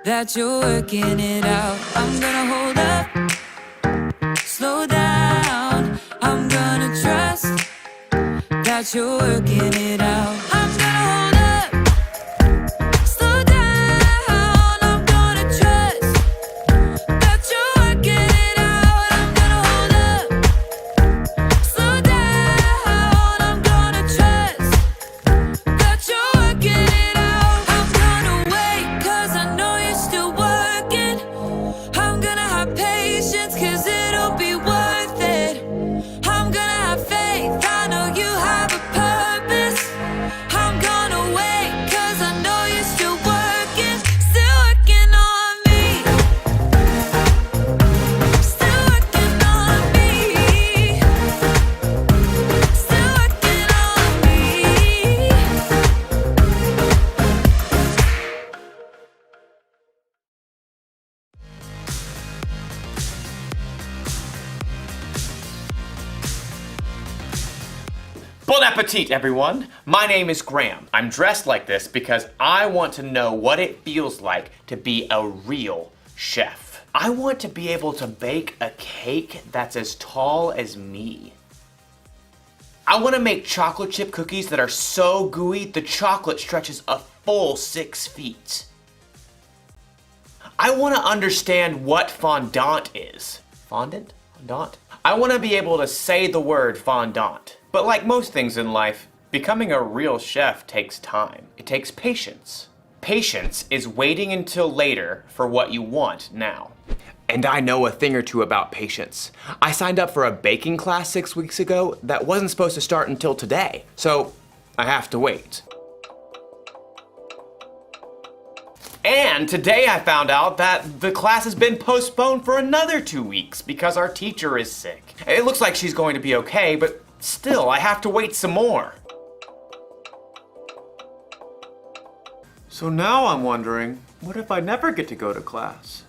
that you're working it out. I'm gonna hold up, slow down. I'm gonna trust that you're working it out. I'm gonna hold up, slow down. I'm gonna trust that you're working it out. I'm gonna hold up, slow down. I'm gonna trust that you're working it out. I'm gonna wait, 'cause I know you're still working. I'm gonna have patience, 'cause it'll be worth it. I'm gonna have faith, I know you have a purpose. I'm gonna wait, 'cause I know you're still working on me. Still working on me. Still working on me. Bon appetit, everyone! My name is Graham. I'm dressed like this because I want to know what it feels like to be a real chef. I want to be able to bake a cake that's as tall as me. I want to make chocolate chip cookies that are so gooey the chocolate stretches a full 6 feet. I want to understand what fondant is. Fondant? Fondant? I want to be able to say the word fondant. But like most things in life, becoming a real chef takes time. It takes patience. Patience is waiting until later for what you want now. And I know a thing or two about patience. I signed up for a baking class 6 weeks ago that wasn't supposed to start until today, so I have to wait. And today I found out that the class has been postponed for another 2 weeks because our teacher is sick. It looks like she's going to be okay, but still, I have to wait some more. So now I'm wondering, what if I never get to go to class?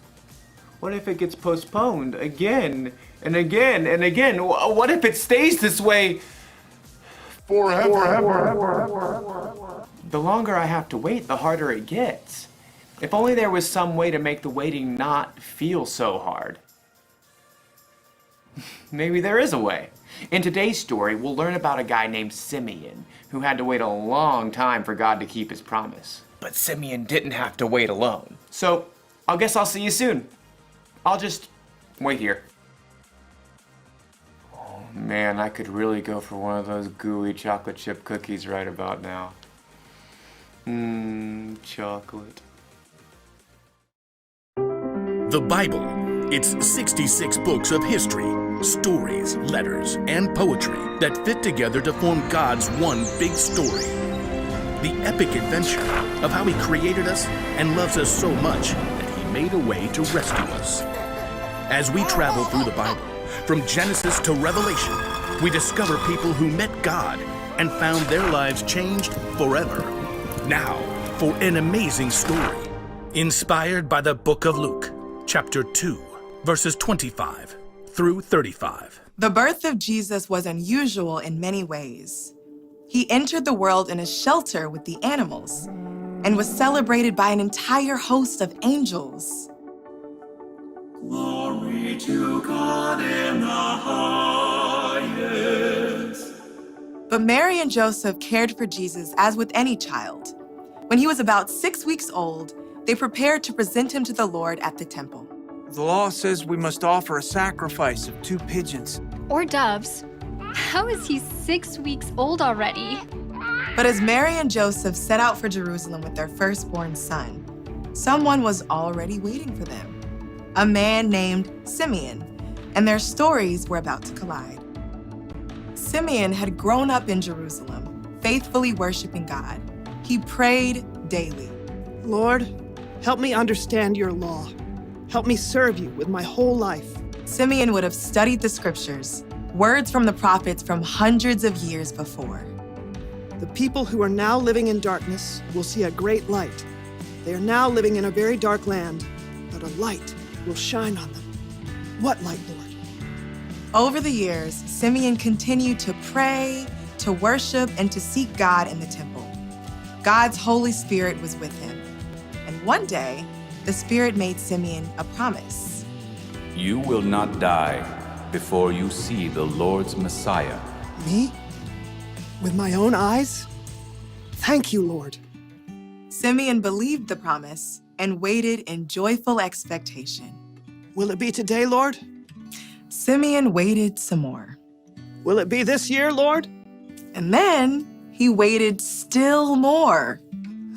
What if it gets postponed again and again and again? What if it stays this way forever? The longer I have to wait, the harder it gets. If only there was some way to make the waiting not feel so hard. Maybe there is a way. In today's story, we'll learn about a guy named Simeon who had to wait a long time for God to keep his promise. But Simeon didn't have to wait alone. So, I guess I'll see you soon. I'll just wait here. Oh man, I could really go for one of those gooey chocolate chip cookies right about now. Chocolate. The Bible. It's 66 books of history, stories, letters, and poetry that fit together to form God's one big story. The epic adventure of how He created us and loves us so much that He made a way to rescue us. As we travel through the Bible, from Genesis to Revelation, we discover people who met God and found their lives changed forever. Now, for an amazing story, inspired by the book of Luke, chapter 2, verses 25 through 35. The birth of Jesus was unusual in many ways. He entered the world in a shelter with the animals and was celebrated by an entire host of angels. Glory to God in the highest. But Mary and Joseph cared for Jesus as with any child. When he was about 6 weeks old, they prepared to present him to the Lord at the temple. The law says we must offer a sacrifice of 2 pigeons. Or doves. How is he 6 weeks old already? But as Mary and Joseph set out for Jerusalem with their firstborn son, someone was already waiting for them, a man named Simeon, and their stories were about to collide. Simeon had grown up in Jerusalem, faithfully worshiping God. He prayed daily. Lord, help me understand your law. Help me serve you with my whole life. Simeon would have studied the scriptures, words from the prophets from hundreds of years before. The people who are now living in darkness will see a great light. They are now living in a very dark land, but a light will shine on them. What light, Lord? Over the years, Simeon continued to pray, to worship, and to seek God in the temple. God's Holy Spirit was with him. And one day, the Spirit made Simeon a promise. You will not die before you see the Lord's Messiah. Me? With my own eyes? Thank you, Lord. Simeon believed the promise and waited in joyful expectation. Will it be today, Lord? Simeon waited some more. Will it be this year, Lord? And then he waited still more.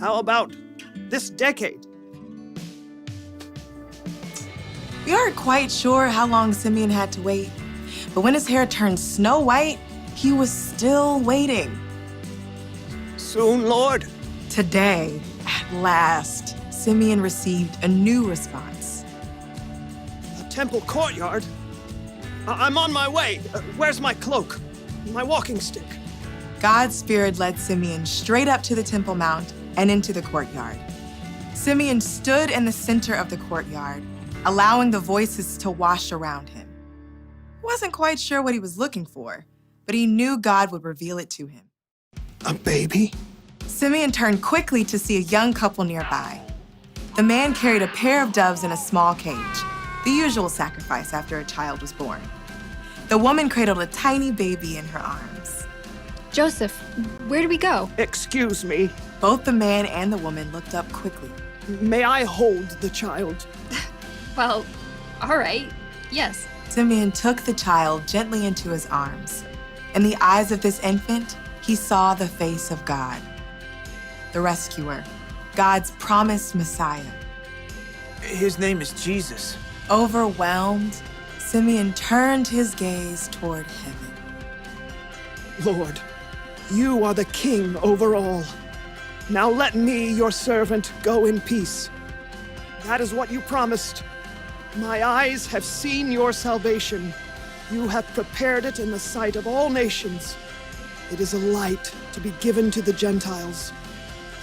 How about this decade? We aren't quite sure how long Simeon had to wait, but when his hair turned snow white, he was still waiting. Soon, Lord. Today, at last, Simeon received a new response. The temple courtyard? I'm on my way. Where's my cloak? My walking stick? God's Spirit led Simeon straight up to the Temple Mount and into the courtyard. Simeon stood in the center of the courtyard, allowing the voices to wash around him. He wasn't quite sure what he was looking for, but he knew God would reveal it to him. A baby? Simeon turned quickly to see a young couple nearby. The man carried a pair of doves in a small cage, the usual sacrifice after a child was born. The woman cradled a tiny baby in her arms. Joseph, where do we go? Excuse me. Both the man and the woman looked up quickly. May I hold the child? Well, all right. Yes. Simeon took the child gently into his arms. In the eyes of this infant, he saw the face of God, the rescuer, God's promised Messiah. His name is Jesus. Overwhelmed, Simeon turned his gaze toward heaven. Lord, you are the king over all. Now let me, your servant, go in peace. That is what you promised. My eyes have seen your salvation. You have prepared it in the sight of all nations. It is a light to be given to the Gentiles.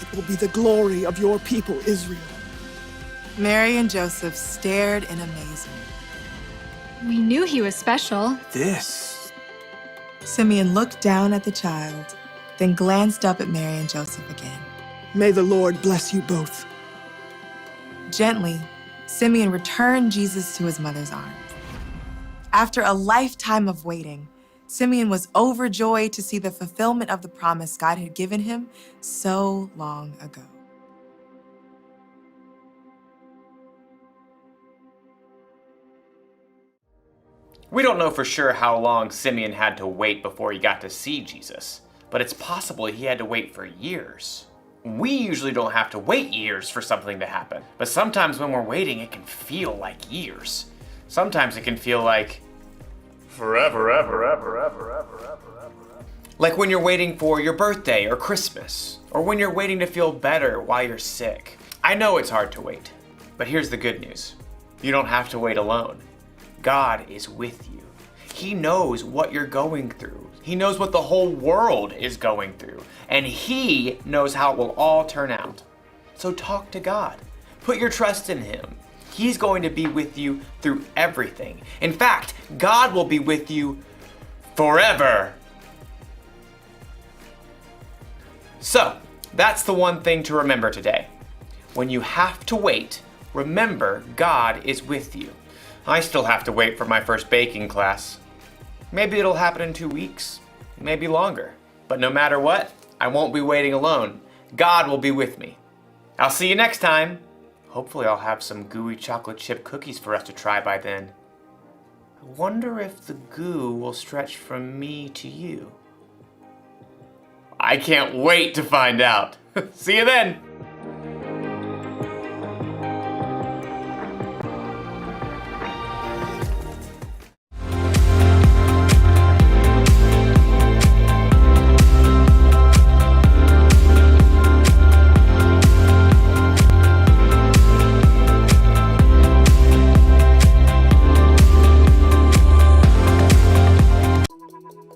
It will be the glory of your people, Israel. Mary and Joseph stared in amazement. We knew he was special. This. Simeon looked down at the child, then glanced up at Mary and Joseph again. May the Lord bless you both. Gently, Simeon returned Jesus to his mother's arms. After a lifetime of waiting, Simeon was overjoyed to see the fulfillment of the promise God had given him so long ago. We don't know for sure how long Simeon had to wait before he got to see Jesus, but it's possible he had to wait for years. We usually don't have to wait years for something to happen, but sometimes when we're waiting, it can feel like years. Sometimes it can feel like forever. Like when you're waiting for your birthday or Christmas, or when you're waiting to feel better while you're sick. I know it's hard to wait, but here's the good news. You don't have to wait alone. God is with you. He knows what you're going through. He knows what the whole world is going through, and He knows how it will all turn out. So talk to God. Put your trust in Him. He's going to be with you through everything. In fact, God will be with you forever. So, that's the one thing to remember today. When you have to wait, remember God is with you. I still have to wait for my first baking class. Maybe it'll happen in 2 weeks, maybe longer. But no matter what, I won't be waiting alone. God will be with me. I'll see you next time. Hopefully I'll have some gooey chocolate chip cookies for us to try by then. I wonder if the goo will stretch from me to you. I can't wait to find out. See you then.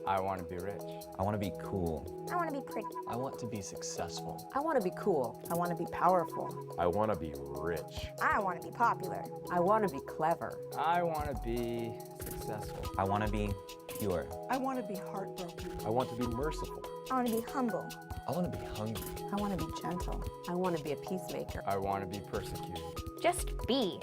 I want to be rich. I want to be cool. I want to be pretty. I want to be successful. I want to be cool. I want to be powerful. I want to be rich. I want to be popular. I want to be clever. I want to be successful. I want to be pure. I want to be heartbroken. I want to be merciful. I want to be humble. I want to be hungry. I want to be gentle. I want to be a peacemaker. I want to be persecuted. Just be.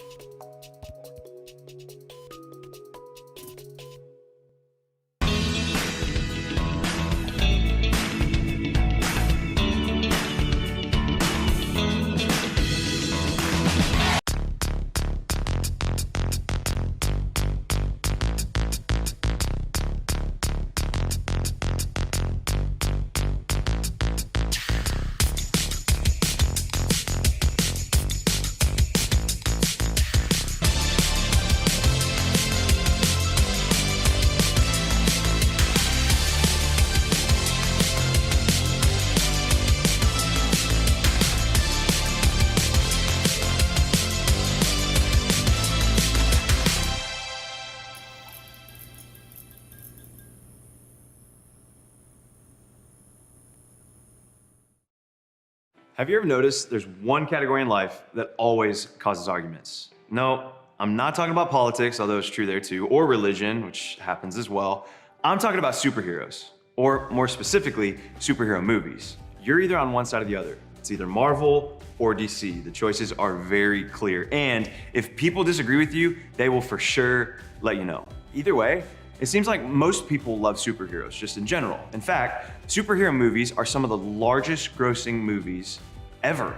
Have you ever noticed there's one category in life that always causes arguments? No, I'm not talking about politics, although it's true there too, or religion, which happens as well. I'm talking about superheroes, or more specifically, superhero movies. You're either on one side or the other. It's either Marvel or DC. The choices are very clear. And if people disagree with you, they will for sure let you know. Either way, it seems like most people love superheroes, just in general. In fact, superhero movies are some of the largest grossing movies ever.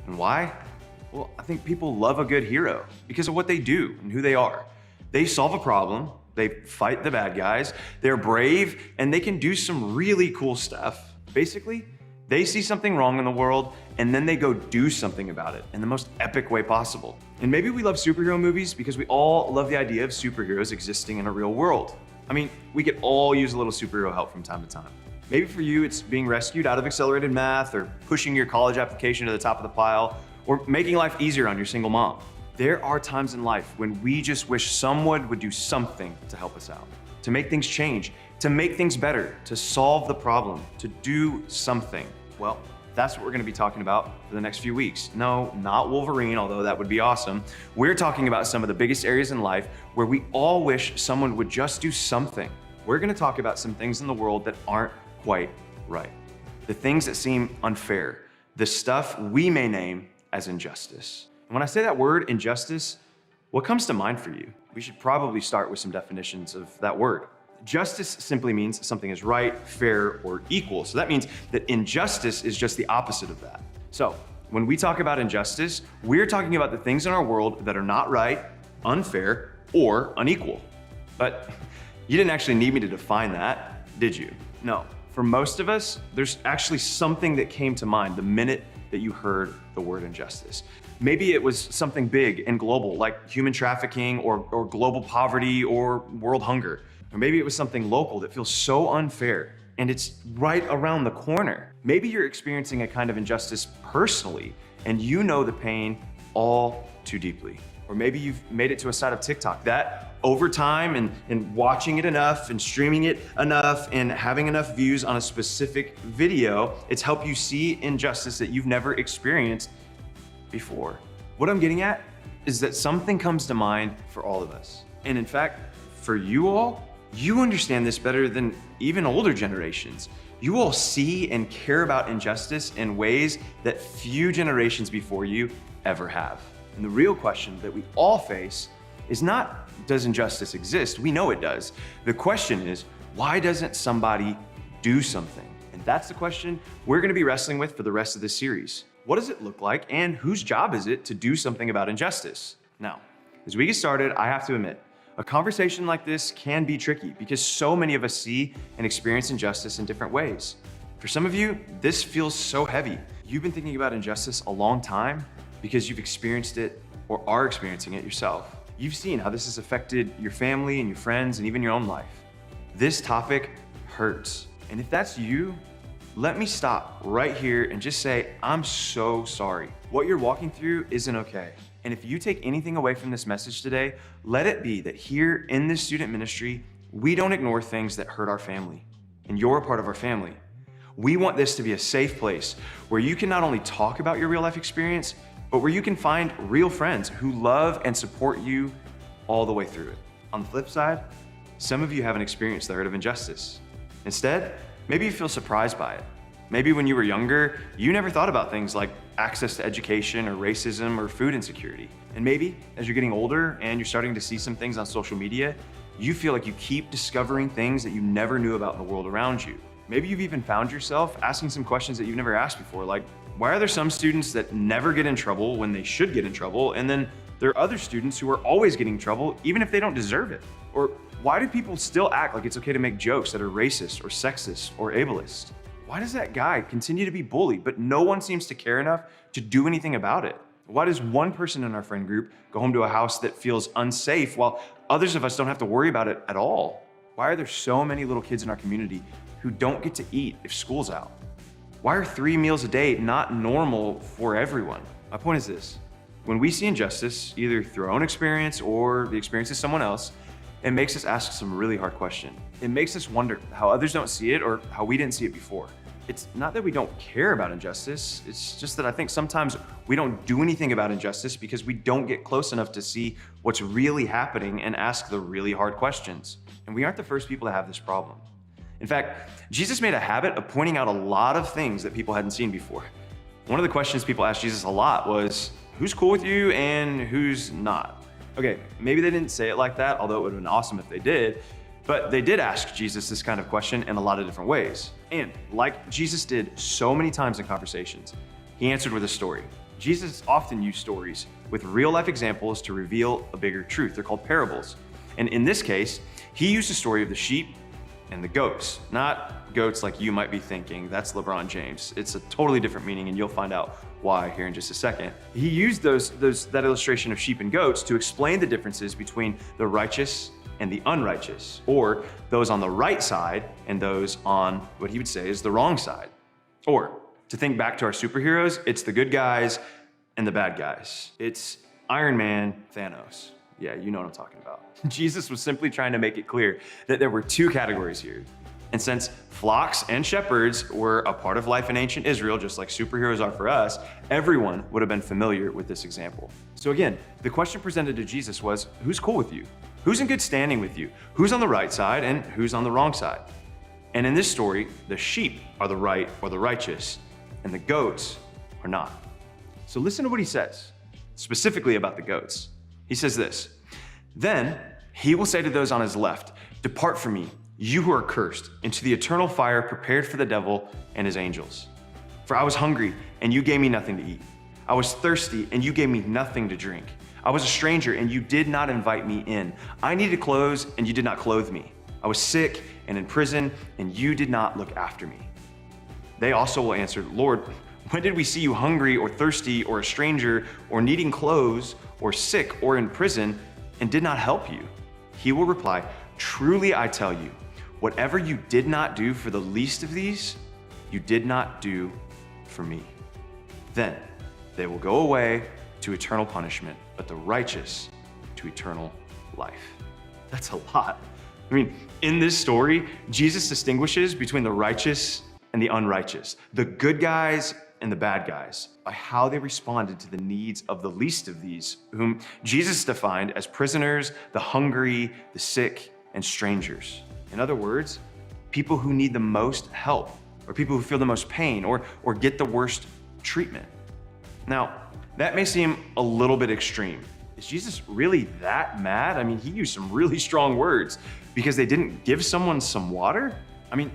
And why? Well, I think people love a good hero because of what they do and who they are. They solve a problem, they fight the bad guys, they're brave, and they can do some really cool stuff. Basically, they see something wrong in the world, and then they go do something about it in the most epic way possible. And maybe we love superhero movies because we all love the idea of superheroes existing in a real world. I mean, we could all use a little superhero help from time to time. Maybe for you, it's being rescued out of accelerated math, or pushing your college application to the top of the pile, or making life easier on your single mom. There are times in life when we just wish someone would do something to help us out, to make things change, to make things better, to solve the problem, to do something. Well, that's what we're gonna be talking about for the next few weeks. No, not Wolverine, although that would be awesome. We're talking about some of the biggest areas in life where we all wish someone would just do something. We're gonna talk about some things in the world that aren't quite right. The things that seem unfair, the stuff we may name as injustice. And when I say that word, injustice, what comes to mind for you? We should probably start with some definitions of that word. Justice simply means something is right, fair, or equal. So that means that injustice is just the opposite of that. So when we talk about injustice, we're talking about the things in our world that are not right, unfair, or unequal. But you didn't actually need me to define that, did you? No. For most of us, there's actually something that came to mind the minute that you heard the word injustice. Maybe it was something big and global, like human trafficking or global poverty or world hunger. Or maybe it was something local that feels so unfair and it's right around the corner. Maybe you're experiencing a kind of injustice personally and you know the pain all too deeply. Or maybe you've made it to a side of TikTok that over time and watching it enough and streaming it enough and having enough views on a specific video, it's helped you see injustice that you've never experienced before. What I'm getting at is that something comes to mind for all of us. And in fact, for you all, you understand this better than even older generations. You all see and care about injustice in ways that few generations before you ever have. And the real question that we all face is not, does injustice exist? We know it does. The question is, why doesn't somebody do something? And that's the question we're gonna be wrestling with for the rest of this series. What does it look like, and whose job is it to do something about injustice? Now, as we get started, I have to admit, a conversation like this can be tricky because so many of us see and experience injustice in different ways. For some of you, this feels so heavy. You've been thinking about injustice a long time because you've experienced it or are experiencing it yourself. You've seen how this has affected your family and your friends and even your own life. This topic hurts. And if that's you, let me stop right here and just say, I'm so sorry. What you're walking through isn't okay. And if you take anything away from this message today, let it be that here in this student ministry, we don't ignore things that hurt our family. And you're a part of our family. We want this to be a safe place where you can not only talk about your real life experience, but where you can find real friends who love and support you all the way through it. On the flip side, some of you haven't experienced the hurt of injustice. Instead, maybe you feel surprised by it. Maybe when you were younger, you never thought about things like access to education or racism or food insecurity. And maybe as you're getting older and you're starting to see some things on social media, you feel like you keep discovering things that you never knew about in the world around you. Maybe you've even found yourself asking some questions that you've never asked before, like, why are there some students that never get in trouble when they should get in trouble, and then there are other students who are always getting in trouble even if they don't deserve it? Or why do people still act like it's okay to make jokes that are racist or sexist or ableist? Why does that guy continue to be bullied, but no one seems to care enough to do anything about it? Why does one person in our friend group go home to a house that feels unsafe while others of us don't have to worry about it at all? Why are there so many little kids in our community who don't get to eat if school's out? Why are 3 meals a day not normal for everyone? My point is this: when we see injustice, either through our own experience or the experience of someone else, it makes us ask some really hard questions. It makes us wonder how others don't see it or how we didn't see it before. It's not that we don't care about injustice, it's just that I think sometimes we don't do anything about injustice because we don't get close enough to see what's really happening and ask the really hard questions. And we aren't the first people to have this problem. In fact, Jesus made a habit of pointing out a lot of things that people hadn't seen before. One of the questions people asked Jesus a lot was, who's cool with you and who's not? Okay, maybe they didn't say it like that, although it would have been awesome if they did, but they did ask Jesus this kind of question in a lot of different ways. And like Jesus did so many times in conversations, he answered with a story. Jesus often used stories with real life examples to reveal a bigger truth. They're called parables. And in this case, he used the story of the sheep and the goats, not goats like you might be thinking. That's LeBron James. It's a totally different meaning, and you'll find out why here in just a second. He used that illustration of sheep and goats to explain the differences between the righteous and the unrighteous, or those on the right side and those on what he would say is the wrong side. Or to think back to our superheroes, it's the good guys and the bad guys. It's Iron Man, Thanos. Yeah, you know what I'm talking about. Jesus was simply trying to make it clear that there were 2 categories here. And since flocks and shepherds were a part of life in ancient Israel, just like superheroes are for us, everyone would have been familiar with this example. So again, the question presented to Jesus was, who's cool with you? Who's in good standing with you? Who's on the right side and who's on the wrong side? And in this story, the sheep are the right or the righteous, and the goats are not. So listen to what he says, specifically about the goats. He says this, "Then he will say to those on his left, 'Depart from me, you who are cursed, into the eternal fire prepared for the devil and his angels. For I was hungry, and you gave me nothing to eat. I was thirsty, and you gave me nothing to drink. I was a stranger, and you did not invite me in. I needed clothes, and you did not clothe me. I was sick and in prison, and you did not look after me.' They also will answer, 'Lord, when did we see you hungry or thirsty or a stranger or needing clothes or sick or in prison and did not help you?' He will reply, 'Truly I tell you, whatever you did not do for the least of these, you did not do for me.' Then they will go away to eternal punishment, but the righteous to eternal life." That's a lot. I mean, in this story, Jesus distinguishes between the righteous and the unrighteous, the good guys and the bad guys, by how they responded to the needs of the least of these, whom Jesus defined as prisoners, the hungry, the sick, and strangers. In other words, people who need the most help, or people who feel the most pain, or get the worst treatment. Now, that may seem a little bit extreme. Is Jesus really that mad? I mean, he used some really strong words because they didn't give someone some water? I mean,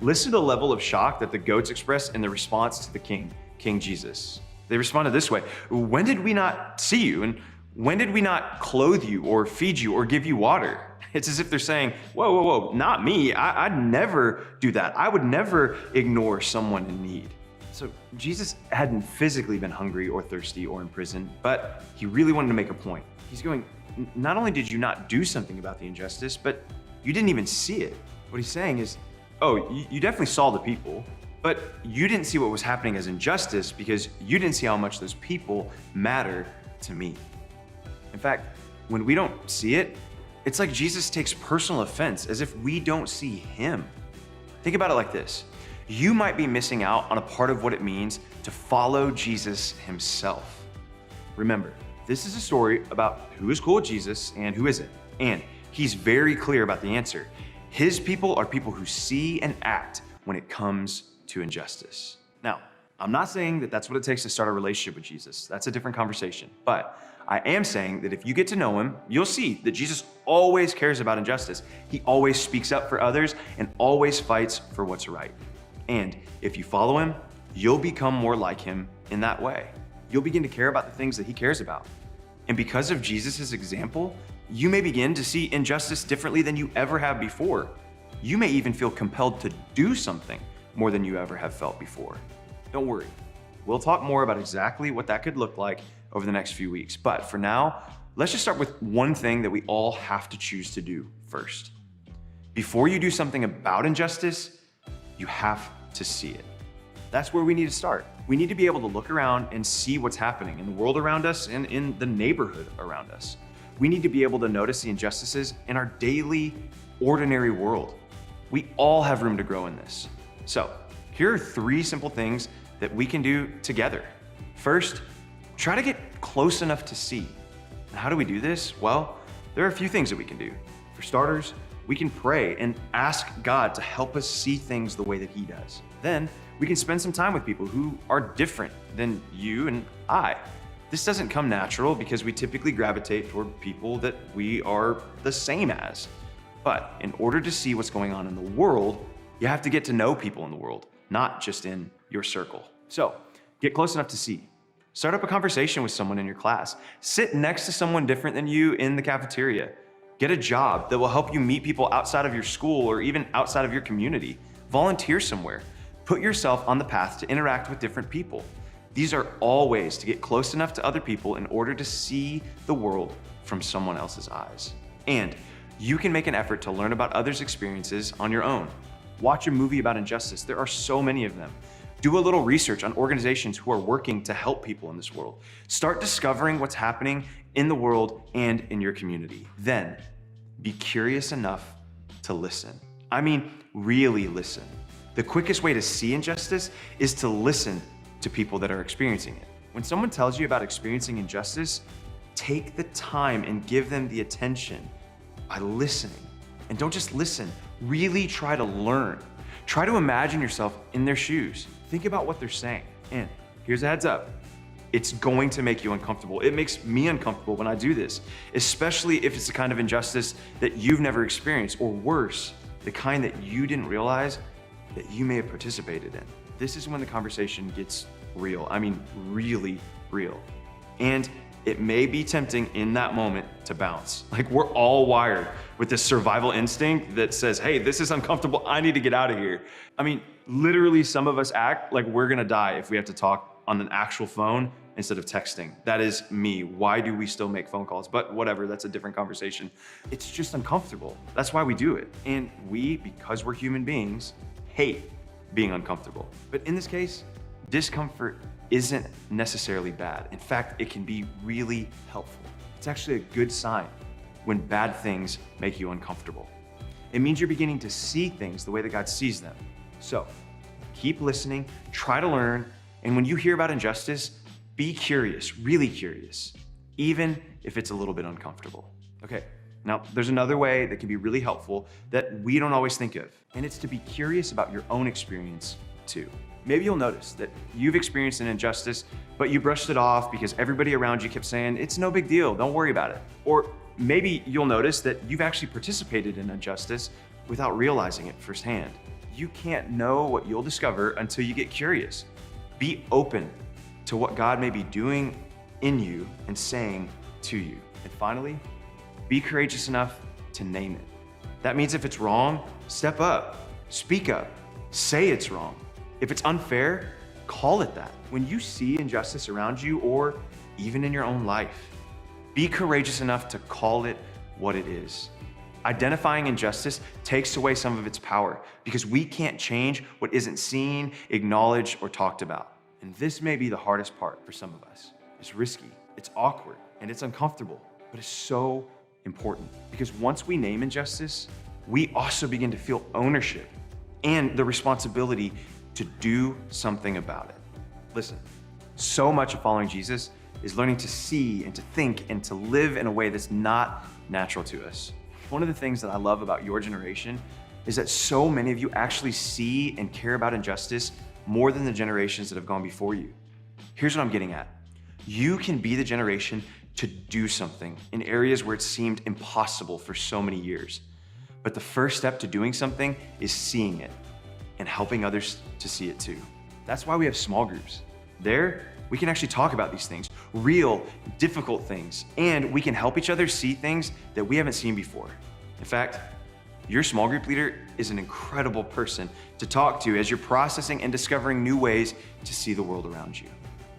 listen to the level of shock that the goats expressed in their response to the King Jesus. They responded this way, "When did we not see you? And when did we not clothe you or feed you or give you water?" It's as if they're saying, whoa, not me. I'd never do that. I would never ignore someone in need. So Jesus hadn't physically been hungry or thirsty or in prison, but he really wanted to make a point. He's going, not only did you not do something about the injustice, but you didn't even see it. What he's saying is, you definitely saw the people, but you didn't see what was happening as injustice because you didn't see how much those people matter to me. In fact, when we don't see it, it's like Jesus takes personal offense as if we don't see him. Think about it like this. You might be missing out on a part of what it means to follow Jesus himself. Remember, this is a story about who is cool with Jesus and who isn't. And he's very clear about the answer. His people are people who see and act when it comes to injustice. Now, I'm not saying that that's what it takes to start a relationship with Jesus. That's a different conversation. But I am saying that if you get to know him, you'll see that Jesus always cares about injustice. He always speaks up for others and always fights for what's right. And if you follow him, you'll become more like him in that way. You'll begin to care about the things that he cares about. And because of Jesus' example, you may begin to see injustice differently than you ever have before. You may even feel compelled to do something more than you ever have felt before. Don't worry, we'll talk more about exactly what that could look like over the next few weeks. But for now, let's just start with one thing that we all have to choose to do first. Before you do something about injustice, you have to see it. That's where we need to start. We need to be able to look around and see what's happening in the world around us and in the neighborhood around us. We need to be able to notice the injustices in our daily, ordinary world. We all have room to grow in this. So, here are 3 simple things that we can do together. First, try to get close enough to see. And how do we do this? Well, there are a few things that we can do. For starters, we can pray and ask God to help us see things the way that he does. Then, we can spend some time with people who are different than you and I. This doesn't come natural because we typically gravitate toward people that we are the same as. But in order to see what's going on in the world, you have to get to know people in the world, not just in your circle. So, get close enough to see. Start up a conversation with someone in your class. Sit next to someone different than you in the cafeteria. Get a job that will help you meet people outside of your school or even outside of your community. Volunteer somewhere. Put yourself on the path to interact with different people. These are all ways to get close enough to other people in order to see the world from someone else's eyes. And you can make an effort to learn about others' experiences on your own. Watch a movie about injustice. There are so many of them. Do a little research on organizations who are working to help people in this world. Start discovering what's happening in the world and in your community. Then, be curious enough to listen. I mean, really listen. The quickest way to see injustice is to listen to people that are experiencing it. When someone tells you about experiencing injustice, take the time and give them the attention by listening. And don't just listen, really try to learn. Try to imagine yourself in their shoes. Think about what they're saying. And here's a heads up. It's going to make you uncomfortable. It makes me uncomfortable when I do this, especially if it's the kind of injustice that you've never experienced, or worse, the kind that you didn't realize that you may have participated in. This is when the conversation gets real. I mean, really real. And it may be tempting in that moment to bounce. Like, we're all wired with this survival instinct that says, hey, this is uncomfortable, I need to get out of here. I mean, literally some of us act like we're gonna die if we have to talk on an actual phone instead of texting. That is me. Why do we still make phone calls? But whatever, that's a different conversation. It's just uncomfortable. That's why we do it. And we, because we're human beings, hate being uncomfortable. But in this case, discomfort isn't necessarily bad. In fact, it can be really helpful. It's actually a good sign when bad things make you uncomfortable. It means you're beginning to see things the way that God sees them. So, keep listening, try to learn, and when you hear about injustice, be curious, really curious, even if it's a little bit uncomfortable. Okay, now there's another way that can be really helpful that we don't always think of, and it's to be curious about your own experience too. Maybe you'll notice that you've experienced an injustice, but you brushed it off because everybody around you kept saying, it's no big deal, don't worry about it. Or maybe you'll notice that you've actually participated in injustice without realizing it firsthand. You can't know what you'll discover until you get curious. Be open to what God may be doing in you and saying to you. And finally, be courageous enough to name it. That means if it's wrong, step up, speak up, say it's wrong. If it's unfair, call it that. When you see injustice around you or even in your own life, be courageous enough to call it what it is. Identifying injustice takes away some of its power because we can't change what isn't seen, acknowledged, or talked about. And this may be the hardest part for some of us. It's risky, it's awkward, and it's uncomfortable, but it's so important because once we name injustice, we also begin to feel ownership and the responsibility to do something about it. Listen, so much of following Jesus is learning to see and to think and to live in a way that's not natural to us. One of the things that I love about your generation is that so many of you actually see and care about injustice more than the generations that have gone before you. Here's what I'm getting at. You can be the generation to do something in areas where it seemed impossible for so many years. But the first step to doing something is seeing it and helping others to see it too. That's why we have small groups. There, we can actually talk about these things, real, difficult things, and we can help each other see things that we haven't seen before. In fact, your small group leader is an incredible person to talk to as you're processing and discovering new ways to see the world around you.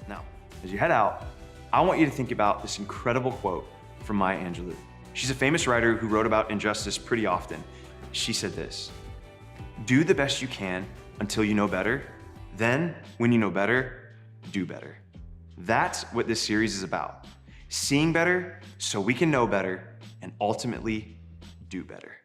Now, as you head out, I want you to think about this incredible quote from Maya Angelou. She's a famous writer who wrote about injustice pretty often. She said this: "Do the best you can until you know better. Then, when you know better, do better." That's what this series is about. Seeing better so we can know better and ultimately do better.